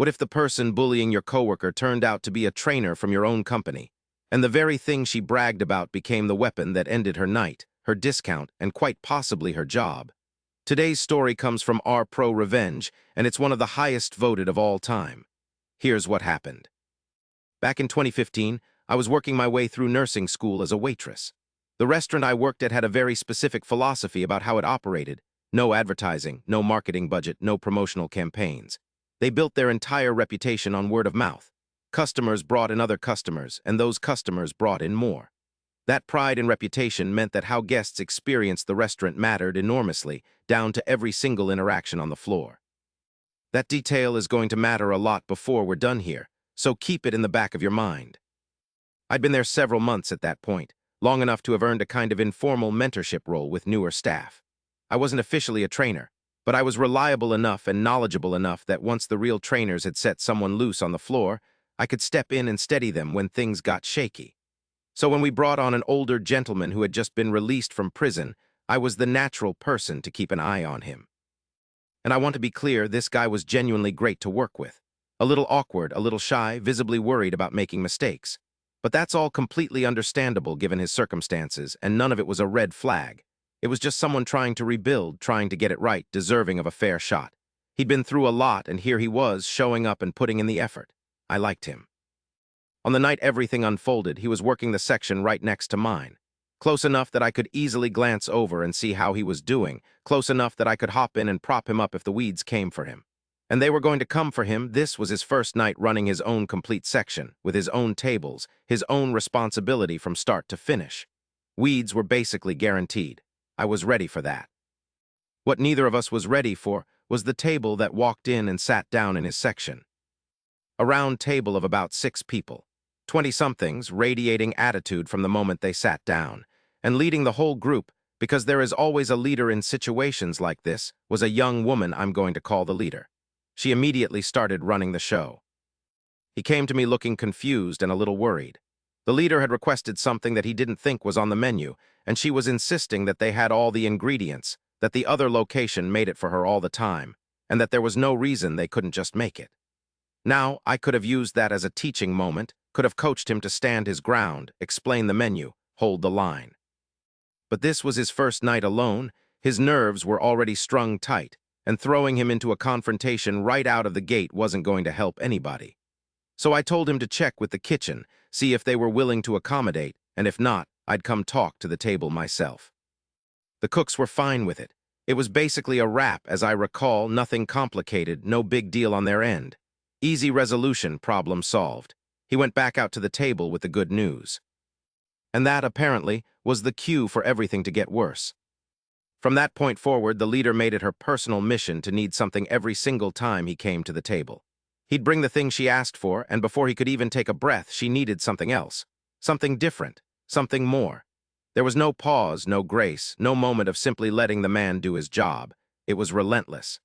What if the person bullying your coworker turned out to be a trainer from your own company, and the very thing she bragged about became the weapon that ended her night, her discount, and quite possibly her job? Today's story comes from our ProRevenge, and it's one of the highest voted of all time. Here's what happened. Back in 2015, I was working my way through nursing school as a waitress. The restaurant I worked at had a very specific philosophy about how it operated. No advertising, no marketing budget, no promotional campaigns. They built their entire reputation on word of mouth. Customers brought in other customers, and those customers brought in more. That pride and reputation meant that how guests experienced the restaurant mattered enormously, down to every single interaction on the floor. That detail is going to matter a lot before we're done here, so keep it in the back of your mind. I'd been there several months at that point, long enough to have earned a kind of informal mentorship role with newer staff. I wasn't officially a trainer, but I was reliable enough and knowledgeable enough that once the real trainers had set someone loose on the floor, I could step in and steady them when things got shaky. So when we brought on an older gentleman who had just been released from prison, I was the natural person to keep an eye on him. And I want to be clear, this guy was genuinely great to work with. A little awkward, a little shy, visibly worried about making mistakes. But that's all completely understandable given his circumstances, and none of it was a red flag. It was just someone trying to rebuild, trying to get it right, deserving of a fair shot. He'd been through a lot, and here he was, showing up and putting in the effort. I liked him. On the night everything unfolded, he was working the section right next to mine. Close enough that I could easily glance over and see how he was doing, close enough that I could hop in and prop him up if the weeds came for him. And they were going to come for him. This was his first night running his own complete section, with his own tables, his own responsibility from start to finish. Weeds were basically guaranteed. I was ready for that. What neither of us was ready for was the table that walked in and sat down in his section. A round table of about 6 people, 20-somethings radiating attitude from the moment they sat down, and leading the whole group, because there is always a leader in situations like this, was a young woman I'm going to call the leader. She immediately started running the show. He came to me looking confused and a little worried. The leader had requested something that he didn't think was on the menu, and she was insisting that they had all the ingredients, that the other location made it for her all the time, and that there was no reason they couldn't just make it. Now, I could have used that as a teaching moment, could have coached him to stand his ground, explain the menu, hold the line. But this was his first night alone, his nerves were already strung tight, and throwing him into a confrontation right out of the gate wasn't going to help anybody. So I told him to check with the kitchen, see if they were willing to accommodate, and if not, I'd come talk to the table myself. The cooks were fine with it. It was basically a wrap, as I recall, nothing complicated, no big deal on their end. Easy resolution, problem solved. He went back out to the table with the good news. And that, apparently, was the cue for everything to get worse. From that point forward, the leader made it her personal mission to need something every single time he came to the table. He'd bring the thing she asked for, and before he could even take a breath, she needed something else. Something different. Something more. There was no pause, no grace, no moment of simply letting the man do his job. It was relentless.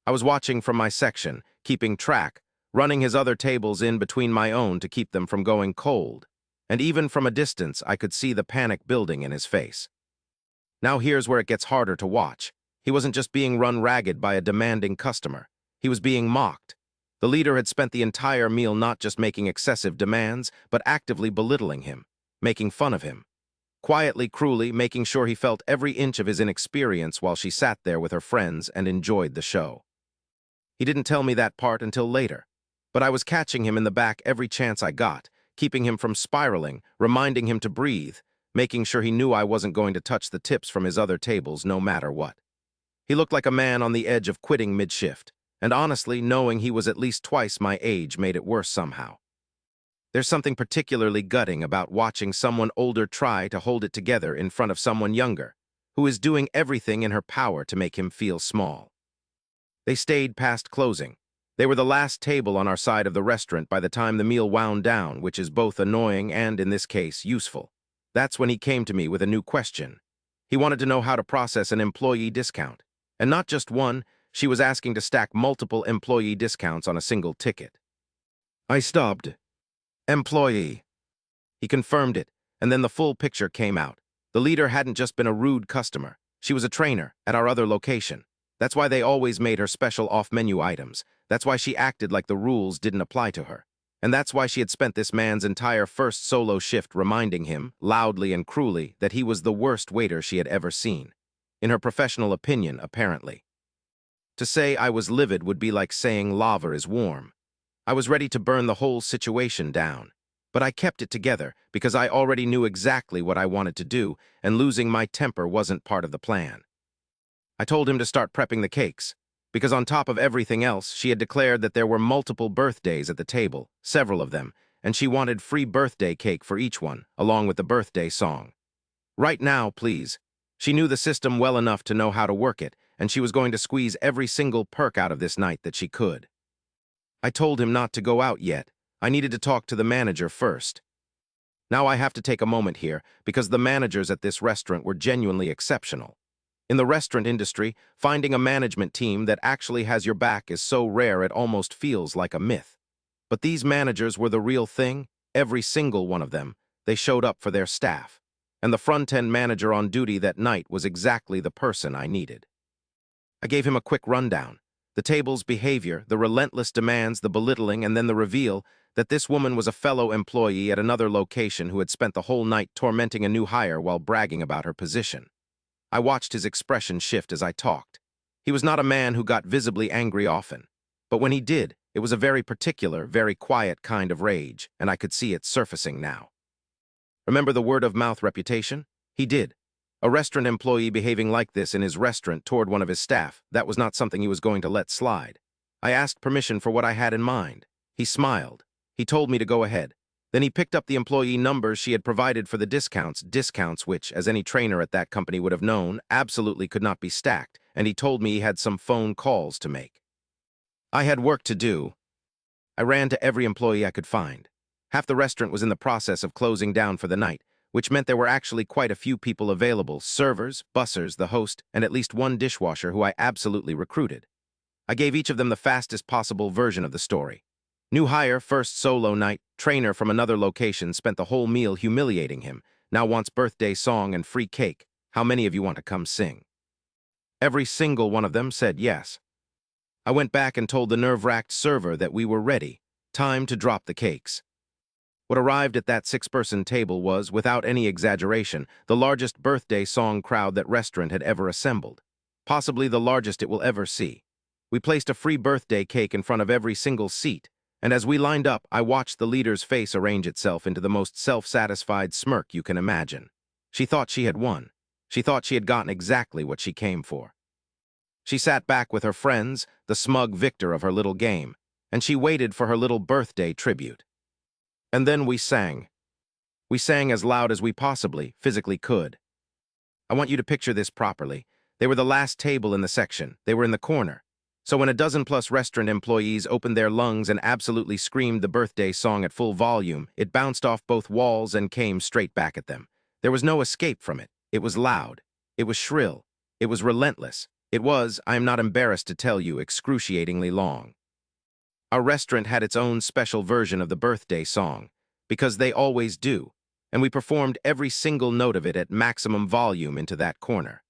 I was watching from my section, keeping track, running his other tables in between my own to keep them from going cold. And even from a distance, I could see the panic building in his face. Now here's where it gets harder to watch. He wasn't just being run ragged by a demanding customer. He was being mocked. The leader had spent the entire meal not just making excessive demands, but actively belittling him, making fun of him. Quietly, cruelly, making sure he felt every inch of his inexperience while she sat there with her friends and enjoyed the show. He didn't tell me that part until later, but I was catching him in the back every chance I got, keeping him from spiraling, reminding him to breathe, making sure he knew I wasn't going to touch the tips from his other tables no matter what. He looked like a man on the edge of quitting mid-shift, and honestly, knowing he was at least twice my age made it worse somehow. There's something particularly gutting about watching someone older try to hold it together in front of someone younger, who is doing everything in her power to make him feel small. They stayed past closing. They were the last table on our side of the restaurant by the time the meal wound down, which is both annoying and, in this case, useful. That's when he came to me with a new question. He wanted to know how to process an employee discount. And not just one, she was asking to stack multiple employee discounts on a single ticket. I stopped. Employee. He confirmed it, and then the full picture came out. The leader hadn't just been a rude customer. She was a trainer at our other location. That's why they always made her special off-menu items. That's why she acted like the rules didn't apply to her. And that's why she had spent this man's entire first solo shift reminding him, loudly and cruelly, that he was the worst waiter she had ever seen. In her professional opinion, apparently. To say I was livid would be like saying lava is warm. I was ready to burn the whole situation down. But I kept it together because I already knew exactly what I wanted to do, and losing my temper wasn't part of the plan. I told him to start prepping the cakes, because on top of everything else, she had declared that there were multiple birthdays at the table, several of them, and she wanted free birthday cake for each one, along with the birthday song. Right now, please. She knew the system well enough to know how to work it, and she was going to squeeze every single perk out of this night that she could. I told him not to go out yet. I needed to talk to the manager first. Now I have to take a moment here, because the managers at this restaurant were genuinely exceptional. In the restaurant industry, finding a management team that actually has your back is so rare it almost feels like a myth. But these managers were the real thing, every single one of them. They showed up for their staff. And the front-end manager on duty that night was exactly the person I needed. I gave him a quick rundown. The table's behavior, the relentless demands, the belittling, and then the reveal that this woman was a fellow employee at another location who had spent the whole night tormenting a new hire while bragging about her position. I watched his expression shift as I talked. He was not a man who got visibly angry often. But when he did, it was a very particular, very quiet kind of rage, and I could see it surfacing now. Remember the word-of-mouth reputation? He did. A restaurant employee behaving like this in his restaurant toward one of his staff, that was not something he was going to let slide. I asked permission for what I had in mind. He smiled. He told me to go ahead. Then he picked up the employee numbers she had provided for the discounts which, as any trainer at that company would have known, absolutely could not be stacked, and he told me he had some phone calls to make. I had work to do. I ran to every employee I could find. Half the restaurant was in the process of closing down for the night, which meant there were actually quite a few people available, servers, bussers, the host, and at least one dishwasher who I absolutely recruited. I gave each of them the fastest possible version of the story. New hire, first solo night, trainer from another location spent the whole meal humiliating him, now wants birthday song and free cake. How many of you want to come sing? Every single one of them said yes. I went back and told the nerve-wracked server that we were ready. Time to drop the cakes. What arrived at that six-person table was, without any exaggeration, the largest birthday song crowd that restaurant had ever assembled. Possibly the largest it will ever see. We placed a free birthday cake in front of every single seat, and as we lined up, I watched the leader's face arrange itself into the most self-satisfied smirk you can imagine. She thought she had won. She thought she had gotten exactly what she came for. She sat back with her friends, the smug victor of her little game, and she waited for her little birthday tribute. And then we sang. We sang as loud as we possibly, physically could. I want you to picture this properly. They were the last table in the section. They were in the corner. So when a dozen-plus restaurant employees opened their lungs and absolutely screamed the birthday song at full volume, it bounced off both walls and came straight back at them. There was no escape from it. It was loud. It was shrill. It was relentless. It was, I am not embarrassed to tell you, excruciatingly long. Our restaurant had its own special version of the birthday song, because they always do, and we performed every single note of it at maximum volume into that corner.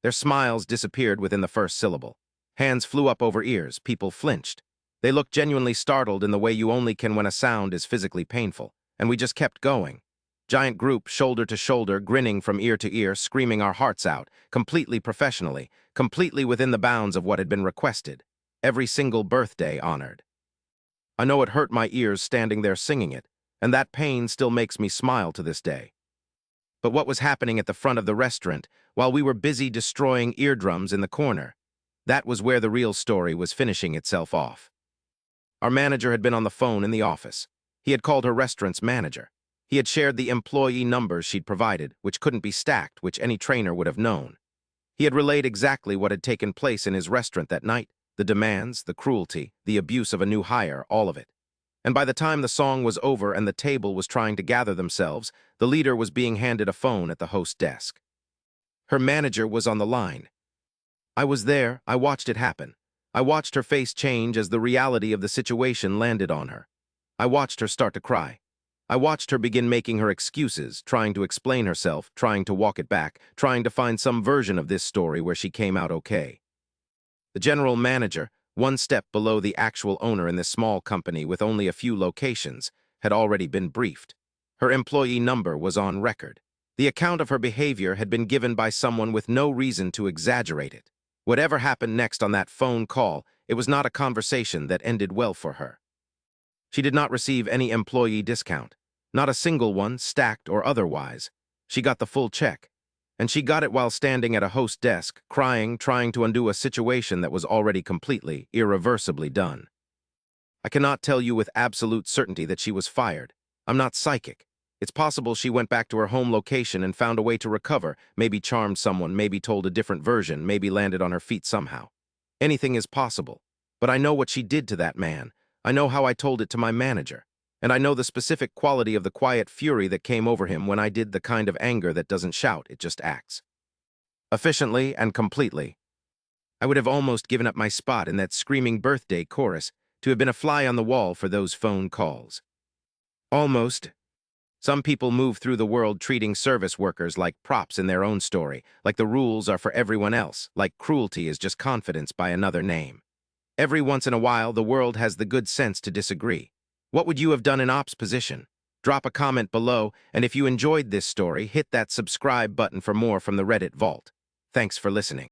Their smiles disappeared within the first syllable. Hands flew up over ears, people flinched. They looked genuinely startled in the way you only can when a sound is physically painful, and we just kept going. Giant group, shoulder to shoulder, grinning from ear to ear, screaming our hearts out, completely professionally, completely within the bounds of what had been requested. Every single birthday honored. I know it hurt my ears standing there singing it, and that pain still makes me smile to this day. But what was happening at the front of the restaurant, while we were busy destroying eardrums in the corner, that was where the real story was finishing itself off. Our manager had been on the phone in the office. He had called her restaurant's manager. He had shared the employee numbers she'd provided, which couldn't be stacked, which any trainer would have known. He had relayed exactly what had taken place in his restaurant that night, the demands, the cruelty, the abuse of a new hire, all of it. And by the time the song was over and the table was trying to gather themselves, the leader was being handed a phone at the host desk. Her manager was on the line. I was there, I watched it happen. I watched her face change as the reality of the situation landed on her. I watched her start to cry. I watched her begin making her excuses, trying to explain herself, trying to walk it back, trying to find some version of this story where she came out okay. The general manager, one step below the actual owner in this small company with only a few locations, had already been briefed. Her employee number was on record. The account of her behavior had been given by someone with no reason to exaggerate it. Whatever happened next on that phone call, it was not a conversation that ended well for her. She did not receive any employee discount, not a single one, stacked or otherwise. She got the full check, and she got it while standing at a host desk, crying, trying to undo a situation that was already completely, irreversibly done. I cannot tell you with absolute certainty that she was fired. I'm not psychic. It's possible she went back to her home location and found a way to recover, maybe charmed someone, maybe told a different version, maybe landed on her feet somehow. Anything is possible. But I know what she did to that man. I know how I told it to my manager. And I know the specific quality of the quiet fury that came over him when I did the kind of anger that doesn't shout, it just acts. Efficiently and completely. I would have almost given up my spot in that screaming birthday chorus to have been a fly on the wall for those phone calls. Almost. Some people move through the world treating service workers like props in their own story, like the rules are for everyone else, like cruelty is just confidence by another name. Every once in a while, the world has the good sense to disagree. What would you have done in Op's position? Drop a comment below, and if you enjoyed this story, hit that subscribe button for more from the Reddit Vault. Thanks for listening.